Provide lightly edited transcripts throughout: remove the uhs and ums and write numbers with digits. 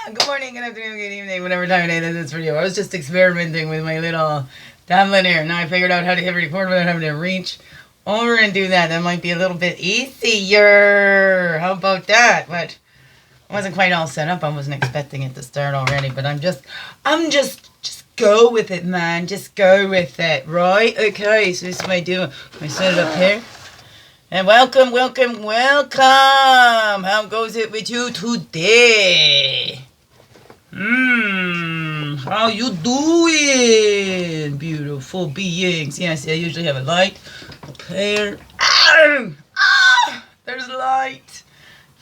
Good morning, good afternoon, good evening, whatever time of day this is for you. I was just experimenting with my little tablet here. Now I figured out how to hit record without having to reach over and do that. That might be a little bit easier. How about that? But I wasn't quite all set up. I wasn't expecting it to start already. But just go with it, man. Just go with it, right? Okay, so this is what I do. I set it up here. And welcome. How goes it with you today? How you doing, beautiful beings? Yes, I usually have a light up here. There's light.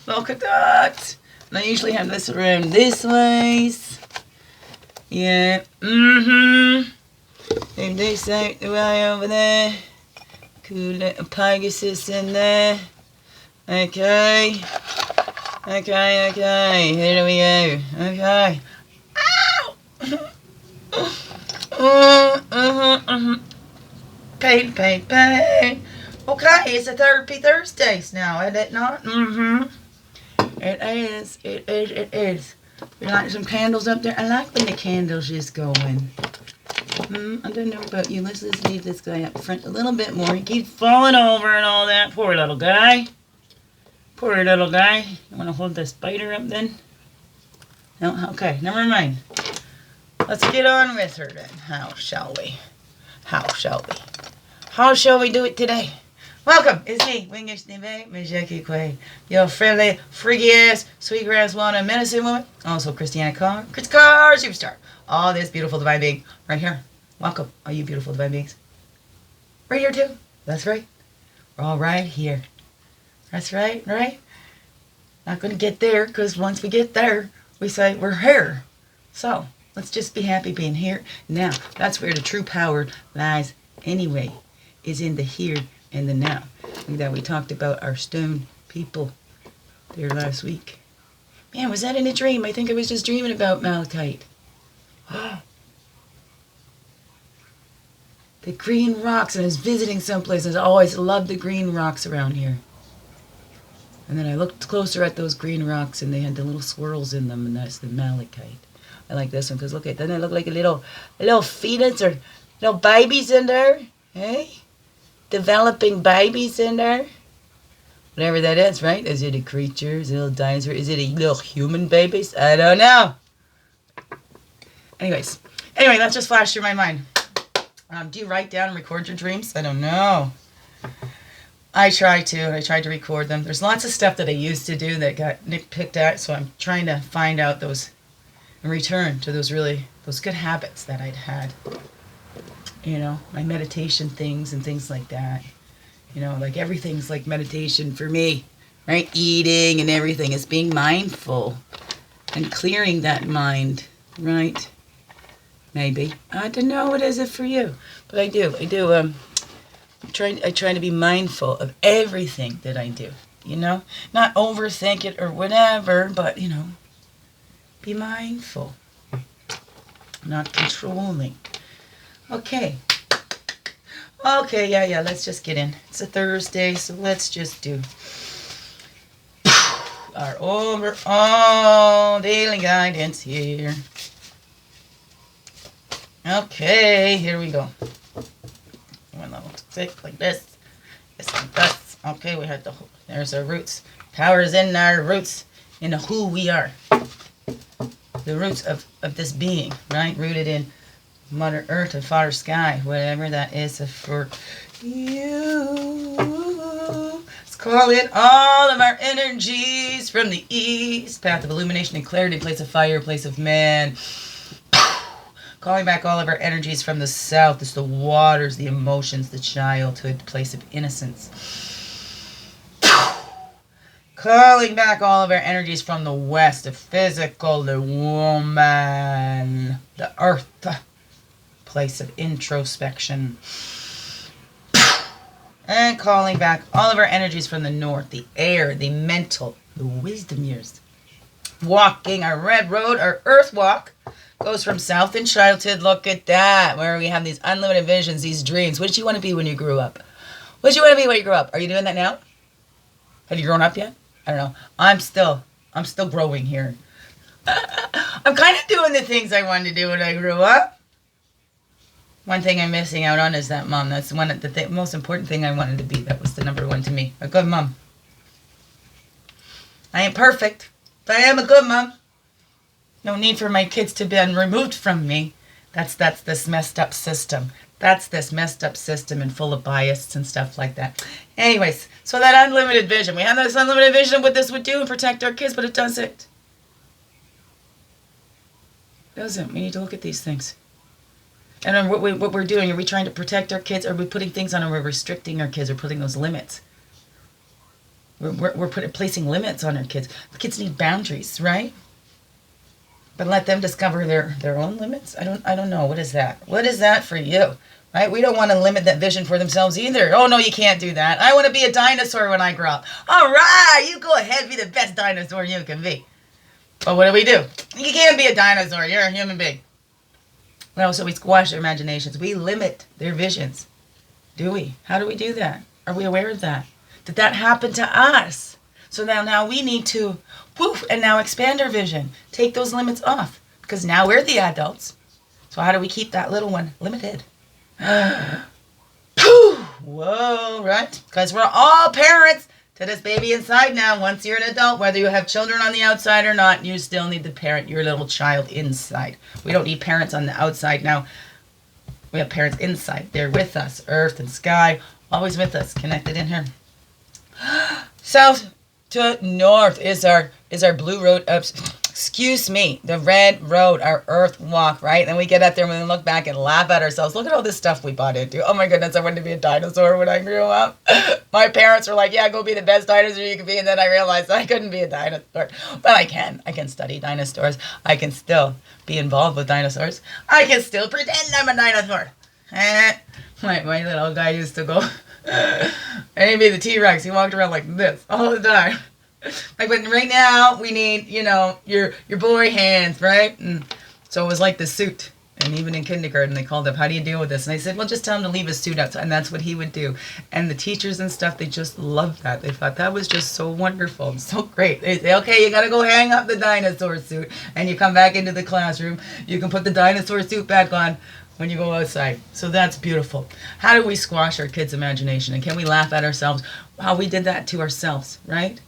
Look at that. And I usually have this around this ways. Yeah. Move this out the way over there. Cool little Pegasus in there. Okay. Here we go. Okay. Ow! Pain. Okay, it's a Therapy Thursdays now, is it not? It is. We like some candles up there. I like when the candles just going. I don't know about you. Let's just leave this guy up front a little bit more. He keeps falling over and all that. Poor little guy. You want to hold the spider up then? No? Okay, never mind. Let's get on with her then. How shall we do it today? Welcome, it's me, Wingish Neve, Mijeki Quay, your friendly, freaky ass, sweetgrass wanna medicine woman, also Christiana Carr, Chris Carr, superstar. All this beautiful divine being right here. Welcome, all you beautiful divine beings. Right here too. That's right. We're all right here. That's right? Not gonna get there, because once we get there, we say we're here. So, let's just be happy being here. Now, that's where the true power lies anyway, is in the here and the now. Like that we talked about our stone people there last week. Man, was that in a dream? I think I was just dreaming about malachite. The green rocks, and I was visiting someplace, and I always loved the green rocks around here. And then I looked closer at those green rocks, and they had the little swirls in them, and that's the malachite. I like this one, because look at, doesn't it look like a little fetus or little babies in there? Hey? Developing babies in there? Whatever that is, right? Is it a creature? Is it a little dinosaur? Is it a little human babies? I don't know. Anyway, that just flashed through my mind. Do you write down and record your dreams? I don't know. I tried to record them. There's lots of stuff that I used to do that got nitpicked at, so I'm trying to find out those and return to those good habits that I'd had. You know, my meditation things and things like that. You know, like everything's like meditation for me, right? Eating and everything is being mindful and clearing that mind, right? Maybe. I don't know what is it for you, but I do. I try to be mindful of everything that I do, you know? Not overthink it or whatever, but, you know, be mindful. Not controlling. Okay, yeah, let's just get in. It's a Thursday, so let's just do our overall daily guidance here. Okay, here we go. One level 6, like this. This like this. Okay, we had there's our roots. Power is in our roots, in who we are. The roots of this being, right? Rooted in Mother Earth and Father Sky, whatever that is for you. Let's call in all of our energies from the east, path of illumination and clarity, place of fire, place of man. Calling back all of our energies from the south, it's the waters, the emotions, the childhood, place of innocence. Calling back all of our energies from the west, the physical, the woman, the earth, place of introspection. And calling back all of our energies from the north, the air, the mental, the wisdom years. Walking our red road, our earth walk, goes from south in childhood. Look at that, where we have these unlimited visions, these dreams. What did you want to be when you grew up? What did you want to be when you grew up? Are you doing that now? Have you grown up yet? I don't know. I'm still growing here. I'm kind of doing the things I wanted to do when I grew up. One thing I'm missing out on is that mom. That's one of the most important thing I wanted to be. That was the number one to me. A good mom. I ain't perfect, but I am a good mom. No need for my kids to be removed from me. That's this messed up system. That's this messed up system and full of bias and stuff like that. Anyways, so that unlimited vision. We have this unlimited vision of what this would do and protect our kids, but it doesn't. It doesn't. We need to look at these things. And what we're doing, are we trying to protect our kids? Are we putting things on them? Are we restricting our kids or putting those limits? We're placing limits on our kids. The kids need boundaries, right? But let them discover their own limits. I don't know. What is that? What is that for you? Right? We don't want to limit that vision for themselves either. Oh no, you can't do that. I want to be a dinosaur when I grow up. All right, you go ahead, be the best dinosaur you can be. But what do? You can't be a dinosaur. You're a human being. No, so we squash their imaginations. We limit their visions. Do we? How do we do that? Are we aware of that? Did that happen to us? So now we need to, and now expand our vision. Take those limits off. Because now we're the adults. So how do we keep that little one limited? Whoa, right? Because we're all parents to this baby inside now. Once you're an adult, whether you have children on the outside or not, you still need to parent your little child inside. We don't need parents on the outside now. We have parents inside. They're with us, earth and sky, always with us, connected in here. South to north is our blue road. Excuse me, the red road, our earth walk, right? And we get out there and we look back and laugh at ourselves. Look at all this stuff we bought into. Oh my goodness, I wanted to be a dinosaur when I grew up. My parents were like, yeah, go be the best dinosaur you can be. And then I realized I couldn't be a dinosaur. But I can. I can study dinosaurs. I can still be involved with dinosaurs. I can still pretend I'm a dinosaur. My little guy used to go, and he'd be the T-Rex. He walked around like this all the time. Like, but right now we need, your boy hands, right? And so it was like the suit. And even in kindergarten, they called up, how do you deal with this? And I said, well, just tell him to leave his suit outside. And that's what he would do. And the teachers and stuff, they just loved that. They thought that was just so wonderful and so great. They say, okay, you got to go hang up the dinosaur suit. And you come back into the classroom. You can put the dinosaur suit back on when you go outside. So that's beautiful. How do we squash our kids' imagination? And can we laugh at ourselves? How we did that to ourselves, right?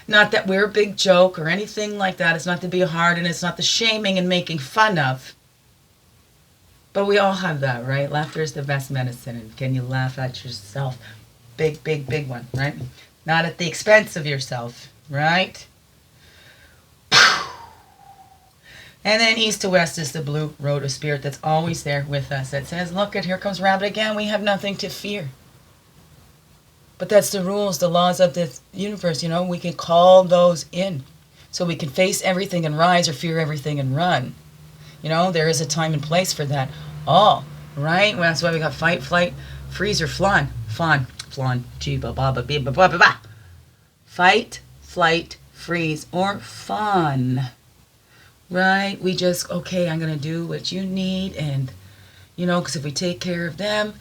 Not that we're a big joke or anything like that. It's not to be hard and it's not the shaming and making fun of. But we all have that, right? Laughter is the best medicine. And can you laugh at yourself? Big, big, big one, right? Not at the expense of yourself, right? And then east to west is the blue road of spirit that's always there with us. That says, look, here comes Rabbit again. We have nothing to fear. But that's the rules, the laws of the universe, we can call those in. So we can face everything and rise or fear everything and run. There is a time and place for that. All, right? Well, that's why we got fight, flight, freeze, or flan. Flan, gee, ba, ba, ba, ba, ba, ba, ba. Fight, flight, freeze, or fawn. Right? We just, okay, I'm going to do what you need and... because if we take care of them,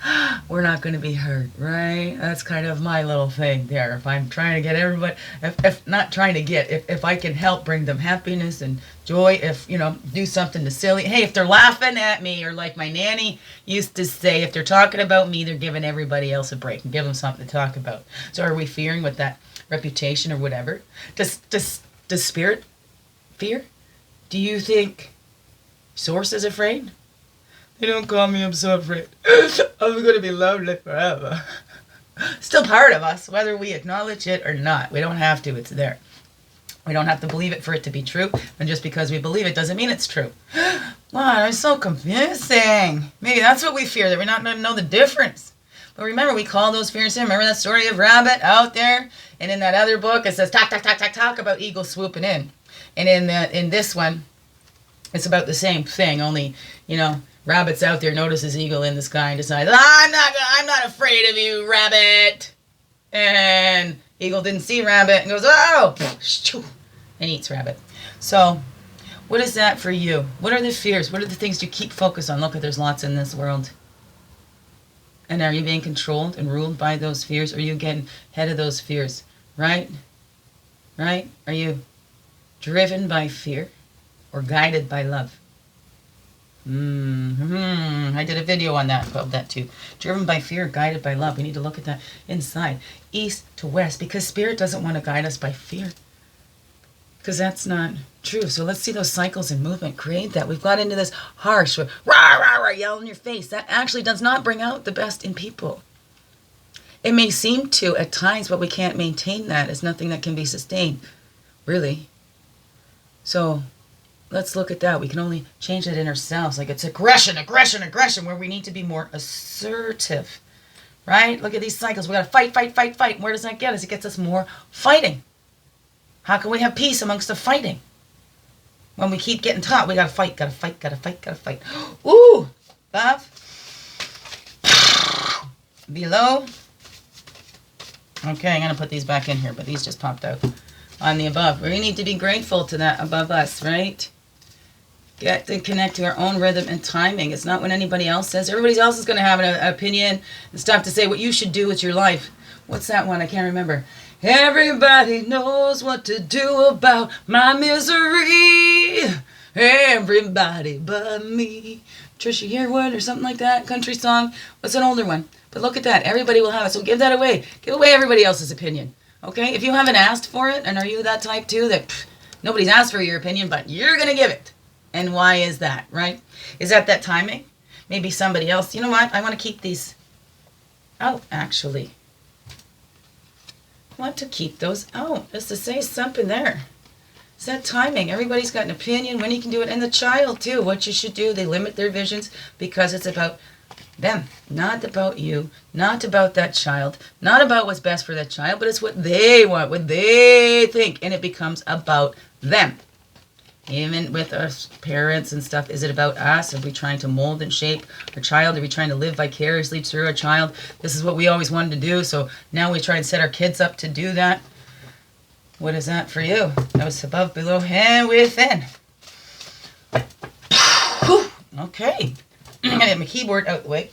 we're not going to be hurt, right? That's kind of my little thing there. If I'm trying to get everybody, if not trying to get, if I can help bring them happiness and joy, if, do something to silly. Hey, if they're laughing at me, or like my nanny used to say, if they're talking about me, they're giving everybody else a break and give them something to talk about. So are we fearing with that reputation or whatever? Does spirit fear? Do you think Source is afraid? They don't call me, I'm so afraid. I'm going to be lonely forever. Still part of us, whether we acknowledge it or not. We don't have to, it's there. We don't have to believe it for it to be true. And just because we believe it doesn't mean it's true. Wow, it's so confusing. Maybe that's what we fear, that we're not going to know the difference. But remember, we call those fears in. Remember that story of Rabbit out there? And in that other book, it says, talk, talk, talk, talk, talk about eagles swooping in. And in this one, it's about the same thing, only, Rabbit's out there, notices eagle in the sky, and decides, I'm not afraid of you, Rabbit. And eagle didn't see Rabbit and goes, oh, and eats Rabbit. So, what is that for you? What are the fears? What are the things you keep focused on? Look, there's lots in this world. And are you being controlled and ruled by those fears? Or are you getting ahead of those fears? Right? Right? Are you driven by fear? or guided by love? I did a video on that, about that too. Driven by fear, guided by love. We need to look at that inside. East to west, because Spirit doesn't want to guide us by fear. Because that's not true. So let's see those cycles in movement. Create that. We've got into this harsh, rah, rah, rah, yell in your face. That actually does not bring out the best in people. It may seem to at times, but we can't maintain that. It's nothing that can be sustained, really. So let's look at that. We can only change it in ourselves. Like it's aggression, aggression, aggression, where we need to be more assertive, right? Look at these cycles. We got to fight, fight, fight, fight. Where does that get us? It gets us more fighting. How can we have peace amongst the fighting? When we keep getting taught, we got to fight, got to fight, got to fight, got to fight. Ooh, above, below. Okay, I'm going to put these back in here, but these just popped out on the above. We need to be grateful to that above us, right? Get to connect to our own rhythm and timing. It's not what anybody else says. Everybody else is going to have an opinion and stuff to say what you should do with your life. What's that one? I can't remember. Everybody knows what to do about my misery. Everybody but me. Trisha Yearwood or something like that. Country song. What's an older one? But look at that. Everybody will have it. So give that away. Give away everybody else's opinion. Okay? If you haven't asked for it, and are you that type too, that nobody's asked for your opinion, but you're going to give it. And why is that, right? Is that timing? Maybe somebody else. You know what? I want to keep these out, actually. I want to keep those out. Just to say something there. It's that timing. Everybody's got an opinion when you can do it. And the child, too. What you should do. They limit their visions because it's about them. Not about you. Not about that child. Not about what's best for that child. But it's what they want. What they think. And it becomes about them. Even with us parents and stuff, is it about us? Are we trying to mold and shape our child? Are we trying to live vicariously through our child? This is what we always wanted to do, so now we try and set our kids up to do that. What is that for you? That was above, below, and within. Whew. Okay. I'm going to get my keyboard out the way.